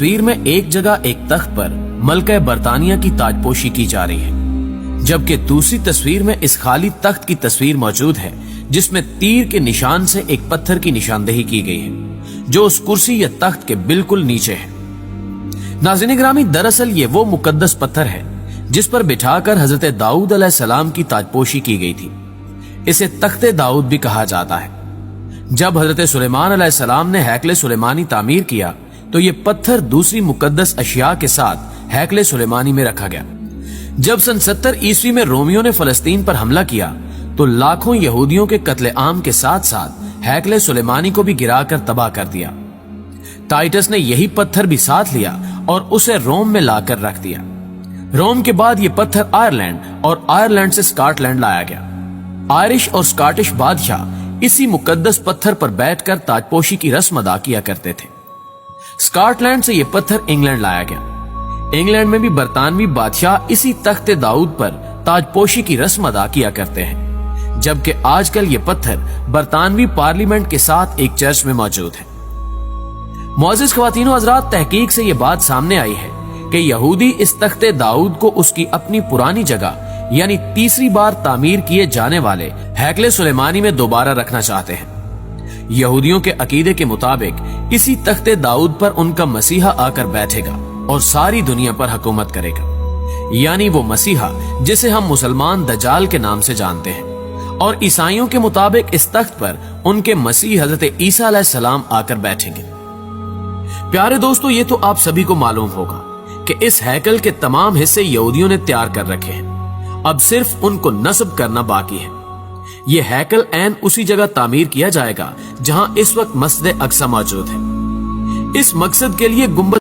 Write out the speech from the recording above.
तस्वीर में एक जगह एक तख्त पर मलका बरतानिया की ताजपोशी की जा रही है, जबकि दूसरी तस्वीर में इस खाली तख्त की तस्वीर मौजूद है जिसमें तीर के निशान से एक पत्थर की निशानदेही की गई है जो उस कुर्सी या तख्त के बिल्कुल नीचे है। नाज़रीन ग्रामी, दरअसल ये वो मुकद्दस पत्थर है जिस पर बिठाकर हजरत दाऊद अलैहिस्सलाम की ताजपोशी की गई थी। इसे तख्ते दाऊद भी कहा जाता है। जब हजरत सुलेमान अलैहिस्सलाम ने हैकले सुलेमानी तामीर किया तो ये पत्थर दूसरी मुकद्दस अशिया के साथ हैकले सुलेमानी में रखा गया। जब सन 70 ईस्वी में रोमियो ने फलस्तीन पर हमला किया तो लाखों यहूदियों के कत्ले आम के साथ साथ हैकले सुलेमानी को भी गिराकर तबाह कर दिया। टाइटस ने यही पत्थर भी साथ लिया और उसे रोम में लाकर रख दिया। रोम के बाद यह पत्थर आयरलैंड और आयरलैंड से स्कॉटलैंड लाया गया। आयरिश और स्कॉटिश बादशाह इसी मुकद्दस पत्थर पर बैठकर ताजपोशी की रस्म अदा किया करते थे। स्कॉटलैंड से यह पत्थर इंग्लैंड लाया गया। इंग्लैंड में भी बरतानवी बादशाह इसी तख्ते दाऊद पर ताजपोशी की रस्म अदा किया करते हैं, जबकि आजकल यह पत्थर बरतानवी पार्लियामेंट के साथ एक चर्च में मौजूद है। मुअज़्ज़िज़ ख़वातीन व हज़रात, तहकीक से यह बात सामने आई है कि यहूदी इस तख्ते दाऊद को उसकी अपनी पुरानी जगह यानी तीसरी बार तामीर किए जाने वाले हैकले सुलेमानी में दोबारा रखना चाहते हैं। यहूदियों के अकीदे के मुताबिक इसी तख्ते दाऊद पर उनका मसीहा आकर बैठेगा और सारी दुनिया पर हुकूमत करेगा, यानी वो मसीहा जिसे हम मुसलमान दज्जाल के नाम से जानते हैं। और ईसाइयों के मुताबिक इस तख्त पर उनके मसीह हजरत ईसा अलैहिस्सलाम आकर बैठेंगे। प्यारे दोस्तों, ये तो आप सभी को मालूम होगा कि इस हैकल के तमाम हिस्से यहूदियों ने तैयार कर रखे हैं, अब सिर्फ उनको नस्ब करना बाकी है। यह हैकल ऐन उसी जगह तामीर किया जाएगा जहां इस वक्त मस्जिद अक्सा मौजूद है। इस मकसद के लिए गुंबद